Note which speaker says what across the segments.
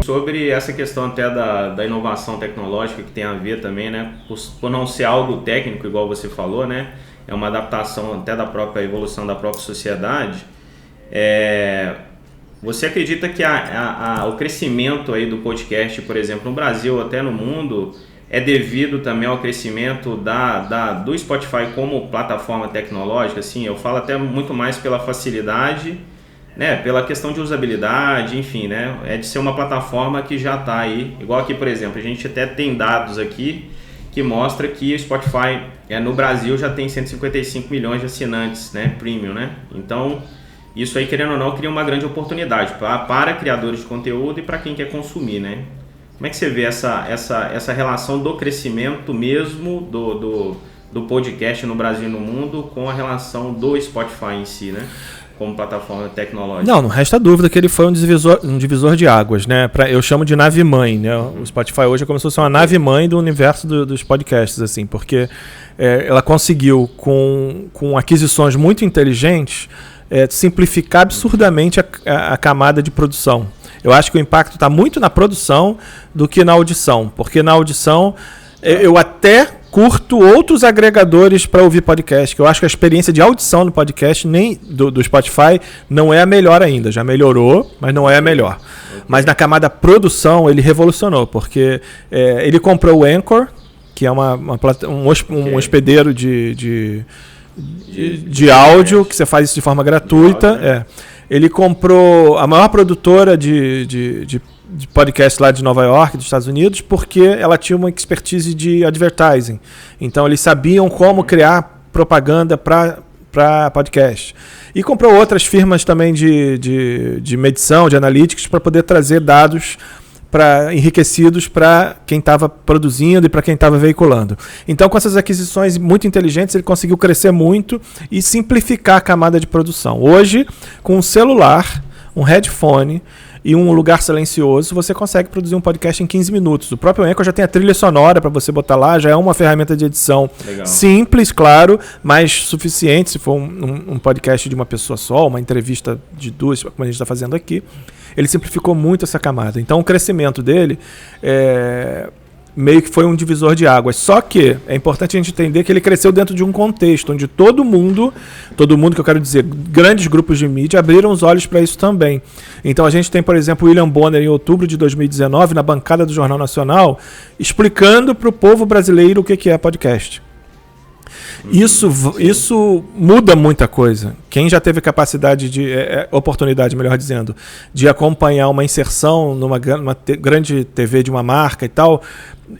Speaker 1: Sobre essa questão até da inovação tecnológica que tem a ver também, né? Por não ser algo técnico, igual você falou, né? É uma adaptação até da própria evolução da própria sociedade. Você acredita que o crescimento aí do podcast, por exemplo, no Brasil, até no mundo, é devido também ao crescimento do Spotify como plataforma tecnológica? Assim, eu falo até muito mais pela facilidade, né, pela questão de usabilidade, enfim, né, é de ser uma plataforma que já está aí, igual aqui, por exemplo, a gente até tem dados aqui que mostra que o Spotify no Brasil já tem 155 milhões de assinantes, né, premium, né, então isso aí, querendo ou não, cria uma grande oportunidade para criadores de conteúdo e para quem quer consumir, né. Como é que você vê essa relação do crescimento mesmo do podcast no Brasil e no mundo com a relação do Spotify em si, né? Como plataforma tecnológica?
Speaker 2: Não resta dúvida que ele foi um divisor de águas, né? Eu chamo de nave-mãe, né? O Spotify hoje começou a ser uma nave-mãe do universo dos podcasts, assim, porque ela conseguiu, com aquisições muito inteligentes, simplificar absurdamente a camada de produção. Eu acho que o impacto está muito na produção do que na audição, porque na audição eu até curto outros agregadores para ouvir podcast, que eu acho que a experiência de audição no podcast nem do Spotify não é a melhor ainda. Já melhorou, mas não é a melhor. Mas na camada produção ele revolucionou, porque ele comprou o Anchor, que é um hospedeiro de áudio, que você faz isso de forma gratuita. Ele comprou a maior produtora de podcast lá de Nova York, dos Estados Unidos, porque ela tinha uma expertise de advertising. Então, eles sabiam como criar propaganda para podcast. E comprou outras firmas também de medição, de analytics, para poder trazer dados enriquecidos para quem estava produzindo e para quem estava veiculando. Então, com essas aquisições muito inteligentes, ele conseguiu crescer muito e simplificar a camada de produção. Hoje, com um celular, um headphone e um lugar silencioso, você consegue produzir um podcast em 15 minutos. O próprio Anchor já tem a trilha sonora para você botar lá, já é uma ferramenta de edição simples, claro, mas suficiente se for um podcast de uma pessoa só, uma entrevista de duas, como a gente está fazendo aqui. Ele simplificou muito essa camada. Então, o crescimento dele meio que foi um divisor de águas. Só que é importante a gente entender que ele cresceu dentro de um contexto onde todo mundo que eu quero dizer, grandes grupos de mídia, abriram os olhos para isso também. Então, a gente tem, por exemplo, o William Bonner, em outubro de 2019, na bancada do Jornal Nacional, explicando para o povo brasileiro o que é podcast. Isso muda muita coisa. Quem já teve capacidade oportunidade, melhor dizendo, de acompanhar uma inserção numa grande TV de uma marca e tal,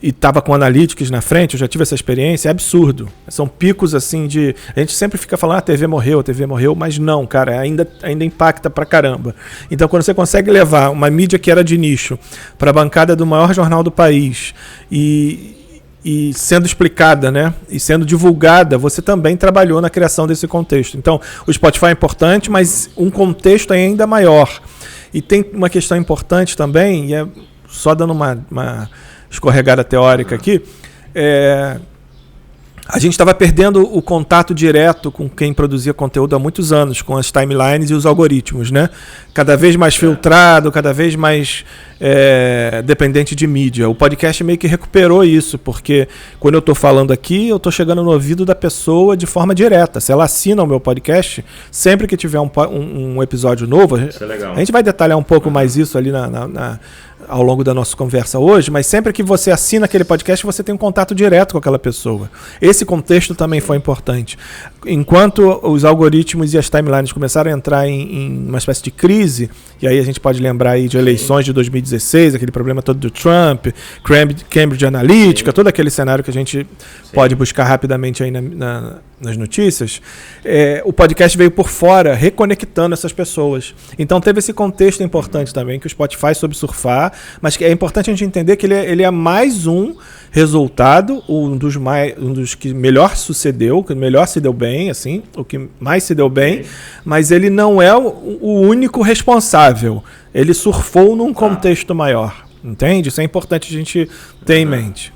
Speaker 2: e estava com analytics na frente, eu já tive essa experiência, é absurdo. São picos assim a gente sempre fica falando, a TV morreu, mas não, cara, ainda impacta pra caramba. Então, quando você consegue levar uma mídia que era de nicho para a bancada do maior jornal do país e sendo explicada, né, e sendo divulgada, você também trabalhou na criação desse contexto. Então, o Spotify é importante, mas um contexto é ainda maior. E tem uma questão importante também, e só dando uma escorregada teórica aqui, a gente estava perdendo o contato direto com quem produzia conteúdo há muitos anos, com as timelines e os algoritmos, né? Cada vez mais filtrado, cada vez mais dependente de mídia. O podcast meio que recuperou isso, porque quando eu estou falando aqui, eu estou chegando no ouvido da pessoa de forma direta. Se ela assina o meu podcast, sempre que tiver um episódio novo, a gente vai detalhar um pouco mais isso ali ao longo da nossa conversa hoje, mas sempre que você assina aquele podcast, você tem um contato direto com aquela pessoa. Esse contexto também foi importante. Enquanto os algoritmos e as timelines começaram a entrar em uma espécie de crise, e aí a gente pode lembrar aí de eleições de 2016, aquele problema todo do Trump, Cambridge Analytica, todo aquele cenário que a gente pode buscar rapidamente aí nas notícias, o podcast veio por fora, reconectando essas pessoas. Então teve esse contexto importante também, que o Spotify soube surfar, mas que é importante a gente entender que ele é mais um resultado, um dos que melhor sucedeu, que melhor se deu bem, assim, o que mais se deu bem, mas ele não é o único responsável. Ele surfou num contexto maior, entende? Isso é importante a gente ter em mente.